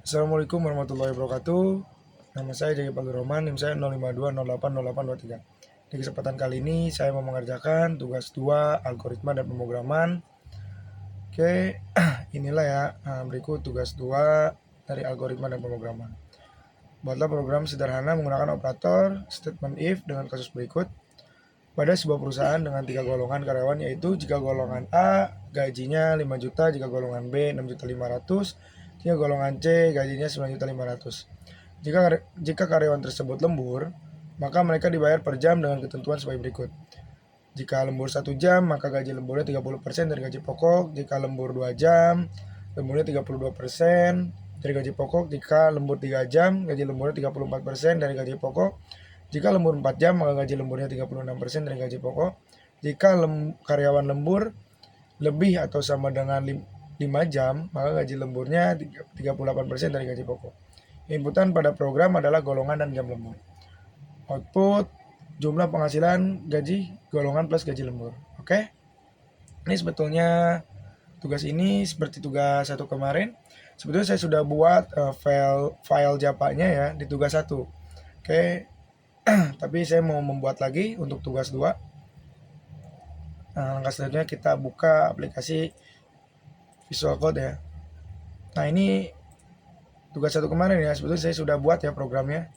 Assalamualaikum warahmatullahi wabarakatuh. Nama saya Jaki Palu Roman, NIM saya 052080823. Di kesempatan kali ini saya mau mengerjakan tugas 2 algoritma dan pemrograman. Oke, inilah ya berikut tugas 2 dari algoritma dan pemrograman. Buatlah program sederhana menggunakan operator statement if dengan kasus berikut. Pada sebuah perusahaan dengan 3 golongan karyawan, yaitu jika golongan A gajinya 5 juta, jika golongan B 6.500.000, jika golongan C gajinya 9.500.000. Jika karyawan tersebut lembur, maka mereka dibayar per jam dengan ketentuan sebagai berikut. Jika lembur 1 jam, maka gaji lemburnya 30% dari gaji pokok. Jika lembur 2 jam, lemburnya 32% dari gaji pokok. Jika lembur 3 jam, gaji lemburnya 34% dari gaji pokok. Jika lembur 4 jam, maka gaji lemburnya 36% dari gaji pokok. Jika karyawan lembur lebih atau sama dengan 5 jam, maka gaji lemburnya 38% dari gaji pokok. Inputan pada program adalah golongan dan jam lembur. Output jumlah penghasilan gaji golongan plus gaji lembur. Oke. Ini sebetulnya tugas ini seperti tugas 1 kemarin. Sebetulnya saya sudah buat file Java-nya ya di tugas 1. Oke. Tapi saya mau membuat lagi untuk tugas 2. Nah, langkah selanjutnya kita buka aplikasi Visual Code ya. Nah, ini tugas 1 kemarin ya. Sebetulnya saya sudah buat ya programnya.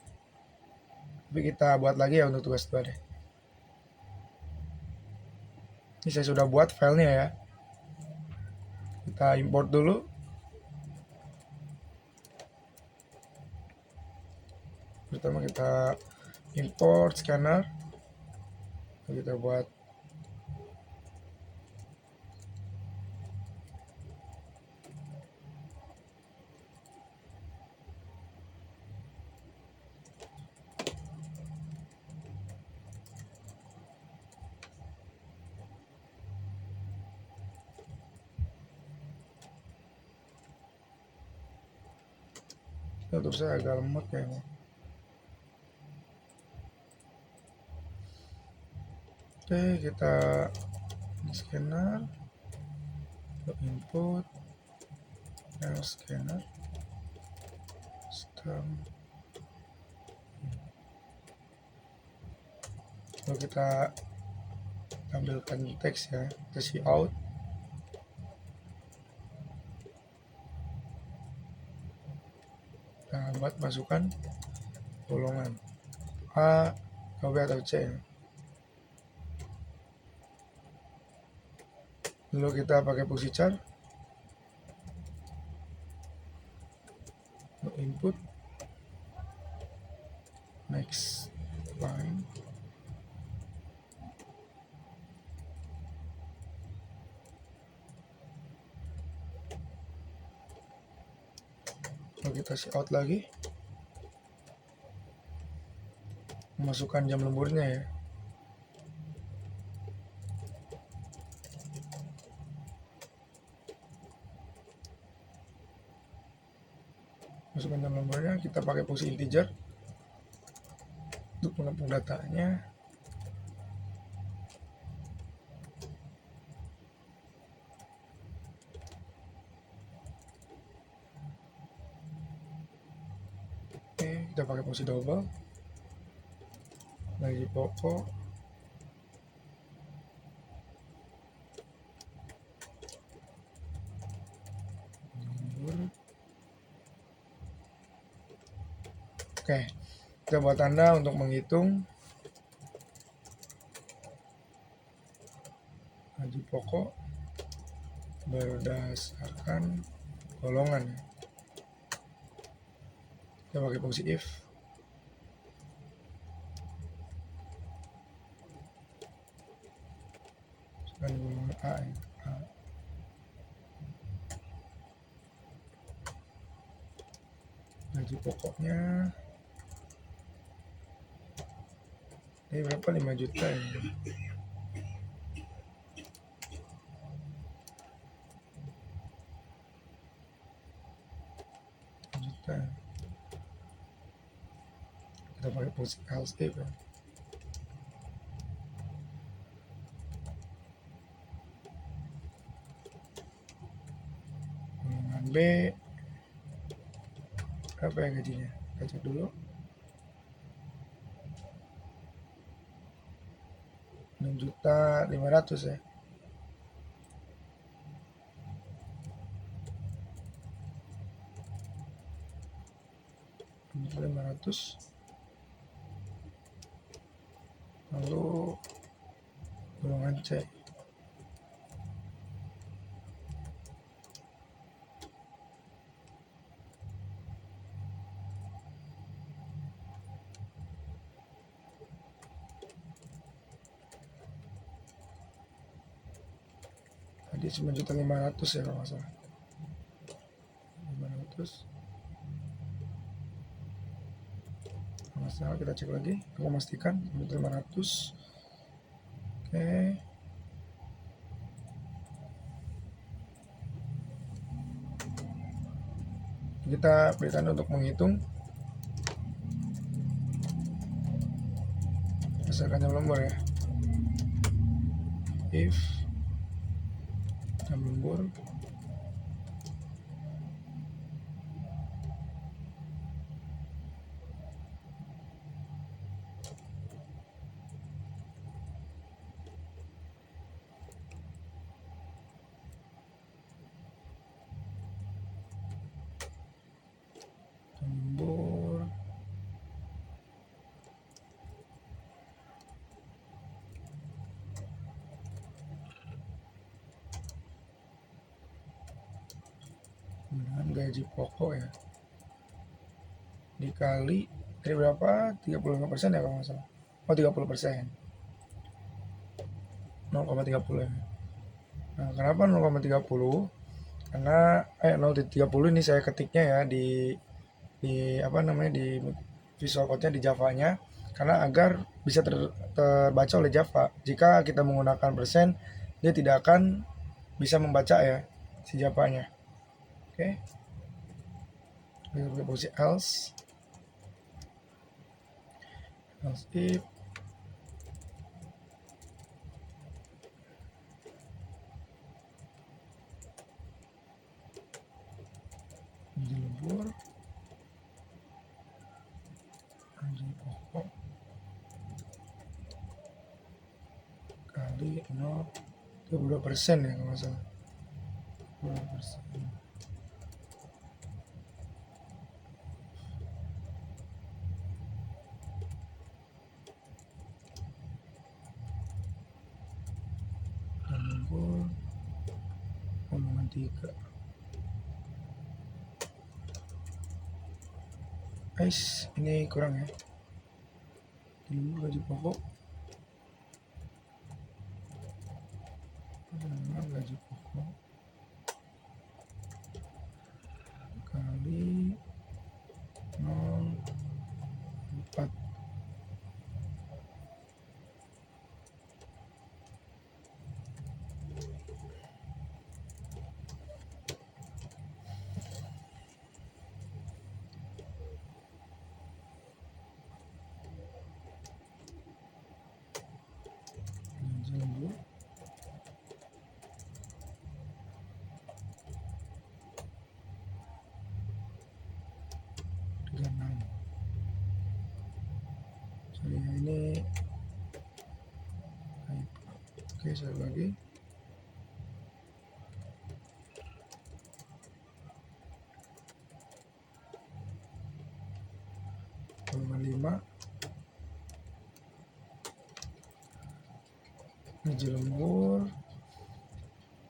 Tapi kita buat lagi ya untuk tugas 2 deh. Ini saya sudah buat filenya ya. Kita import dulu. Pertama kita import scanner. Kita buat untuk saya agak lemot kayaknya. Oke, kita scanner, input, scanner, sistem. Lalu kita tampilkan teks ya, kita out. Nah, buat masukkan golongan A, B atau C. Lalu kita pakai fungsi char, input, next line, lalu kita out lagi, memasukkan jam lemburnya ya. Masukkan jam lemburnya, kita pakai fungsi integer untuk menampung datanya. Oke, kita pakai fungsi double, gaji pokok, oke, kita buat tanda untuk menghitung gaji pokok berdasarkan golongan. Kita pakai fungsi if. Dan golongan A ya. A. Gaji pokoknya ini berapa? 5 juta ya. Kita pakai fungsi else if ya. Golongan B berapa ya gajinya, kita cek dulu. 6.500.000 ya. 6.500.000. Lalu golongan C. Tadi 9.500.000 ya kalau nggak salah. 500. Kalau nggak salah kita cek lagi, aku memastikan 9.500. Oke. Kita berikan untuk menghitung berdasarkan jam lembur ya. If jam lembur dengan gaji pokok ya dikali dari berapa, 35% ya kalau nggak salah. Oh 30%, 0,30 ya. Nah kenapa 0,30? Karena 0,30 ini saya ketiknya ya di apa namanya, di Visual Code-nya di Java-nya, karena agar bisa terbaca oleh Java. Jika kita menggunakan persen, dia tidak akan bisa membaca ya si Java-nya. Oke. Kita pakai posisi else if gaji lembur gaji pokok kali 0,32% ya kalau nggak salah. 2%. Lembur omongan 3. Guys, ini kurang ya. Lembur gaji pokok gaji pokok kali 0,4. Gaji lembur sorry ya, ini oke, saya lagi 0,5 gaji lembur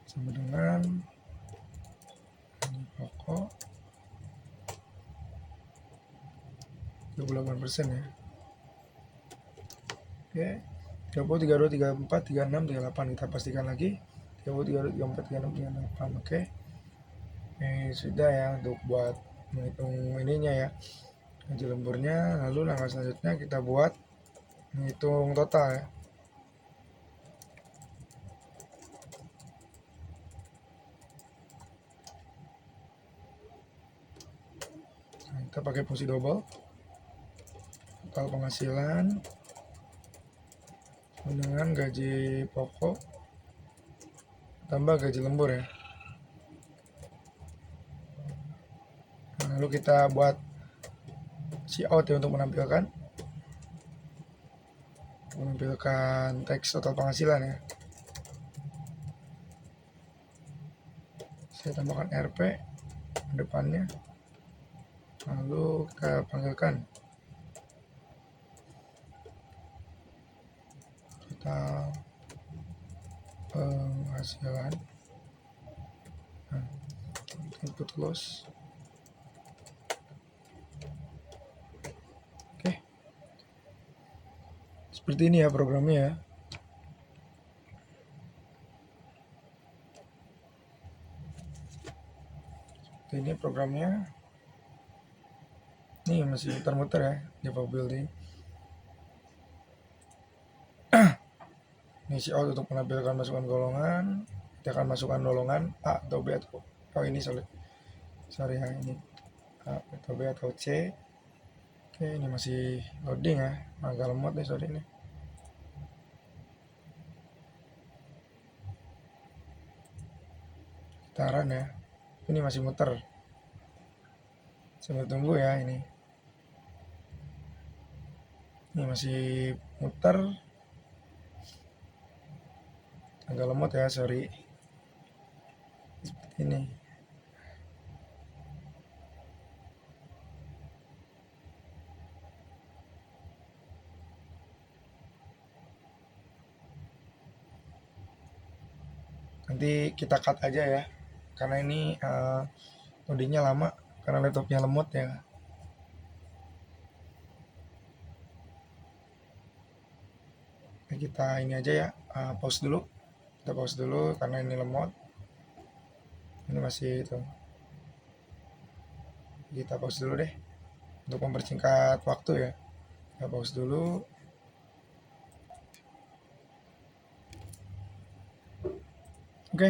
sama dengan gaji pokok 38% ya. Oke, 30, 32, 34, 36, 38 kita pastikan lagi. 30, 32, 34, 36, 38. Oke. Sudah ya untuk buat menghitung ininya ya, gaji lemburnya. Lalu langkah selanjutnya kita buat menghitung total ya. Nah, kita pakai fungsi double. Total penghasilan dengan gaji pokok tambah gaji lembur ya. Nah, lalu kita buat cout ya untuk menampilkan teks total penghasilan ya. Saya tambahkan RP depannya, lalu kita panggilkan total penghasilan. Nah, input close. Oke, seperti ini ya programnya ya. Seperti ini programnya. Ini masih muter-muter ya, Java building. Ini cout untuk menampilkan masukan golongan. Kita akan masukkan golongan A atau B atau ini sorry ya, ini A atau B atau C. Oke, ini masih loading ya, agak lemot nih sorry ini. Taran ya, ini masih muter. Sambil tunggu ya ini. Ini masih muter. Agak lemot ya, sorry. Seperti ini. Nanti kita cut aja ya, karena ini loadingnya lama, karena laptopnya lemot ya. Kita ini aja ya, pause dulu. Kita pause dulu karena ini lemot. Ini masih itu. Kita pause dulu deh untuk mempersingkat waktu ya. Kita pause dulu. Oke,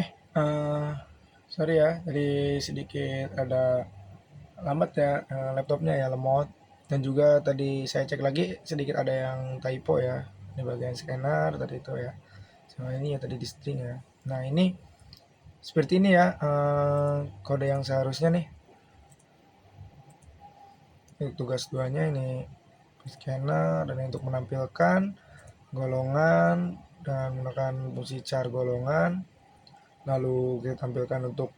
sorry ya, jadi sedikit ada lambat ya, laptopnya ya lemot. Dan juga tadi saya cek lagi sedikit ada yang typo ya di bagian scanner tadi itu ya. Sama ini ya tadi di string ya. Nah ini seperti ini ya kode yang seharusnya nih. Ini tugas 2-nya ini scanner, dan untuk menampilkan golongan dan menggunakan fungsi char golongan. Lalu kita tampilkan untuk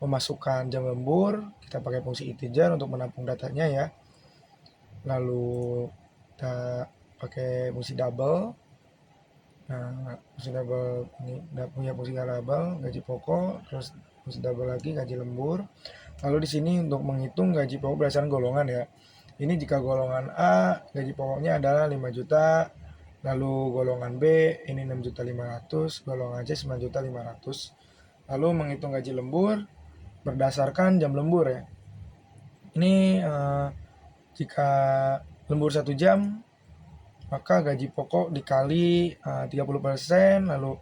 memasukkan jam lembur, kita pakai fungsi integer untuk menampung datanya ya. Lalu kita pakai fungsi double. Nah, fungsi double ini punya fungsi double gaji pokok, terus fungsi double lagi gaji lembur. Lalu di sini untuk menghitung gaji pokok berdasarkan golongan ya. Ini jika golongan A gaji pokoknya adalah 5 juta, lalu golongan B ini 6.500.000, golongan C 9.500.000. Lalu menghitung gaji lembur berdasarkan jam lembur ya. Ini jika lembur 1 jam, maka gaji pokok dikali 30%, lalu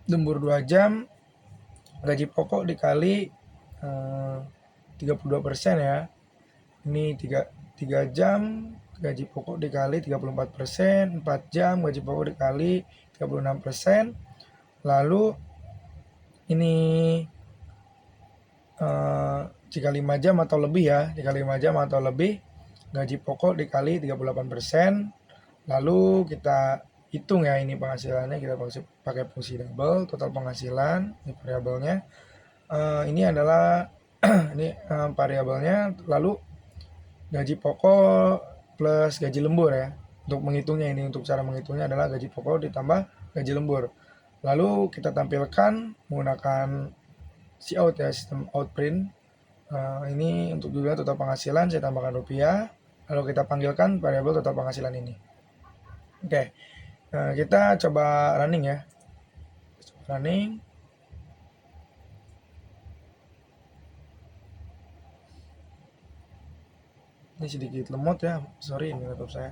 lembur 2 jam, gaji pokok dikali 32% ya. Ini 3 jam, gaji pokok dikali 34%, 4 jam, gaji pokok dikali 36%. Lalu ini jika 5 jam atau lebih ya, jika 5 jam atau lebih, gaji pokok dikali 38%. Lalu kita hitung ya ini penghasilannya, kita pakai fungsi double, total penghasilan, ini variabelnya. Ini adalah ini variabelnya, lalu gaji pokok plus gaji lembur ya. Untuk menghitungnya ini, untuk cara menghitungnya adalah gaji pokok ditambah gaji lembur. Lalu kita tampilkan menggunakan cout ya, sistem outprint. Ini untuk juga total penghasilan, saya tambahkan rupiah. Lalu kita panggilkan variabel total penghasilan ini. Oke, kita coba running ya. Running. Ini sedikit lemot ya, sorry ini laptop saya.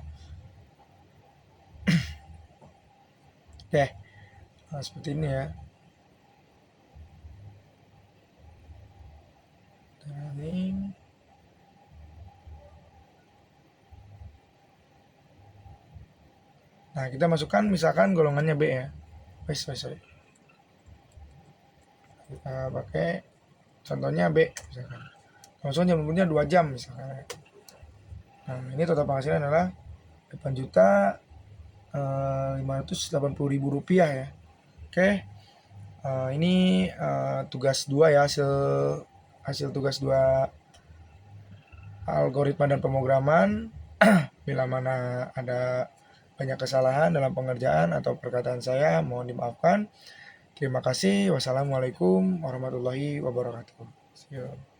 Oke, seperti ini ya. Running. Nah, kita masukkan misalkan golongannya B ya. Sorry. Kita pakai contohnya B misalkan. Langsung jam lemburnya 2 jam misalkan. Nah, ini total penghasilan adalah 8.580.000 rupiah ya. Oke, ini tugas 2 ya, hasil hasil tugas 2 algoritma dan pemrograman. Bila mana ada banyak kesalahan dalam pengerjaan atau perkataan saya, mohon dimaafkan. Terima kasih. Wassalamualaikum warahmatullahi wabarakatuh. See you.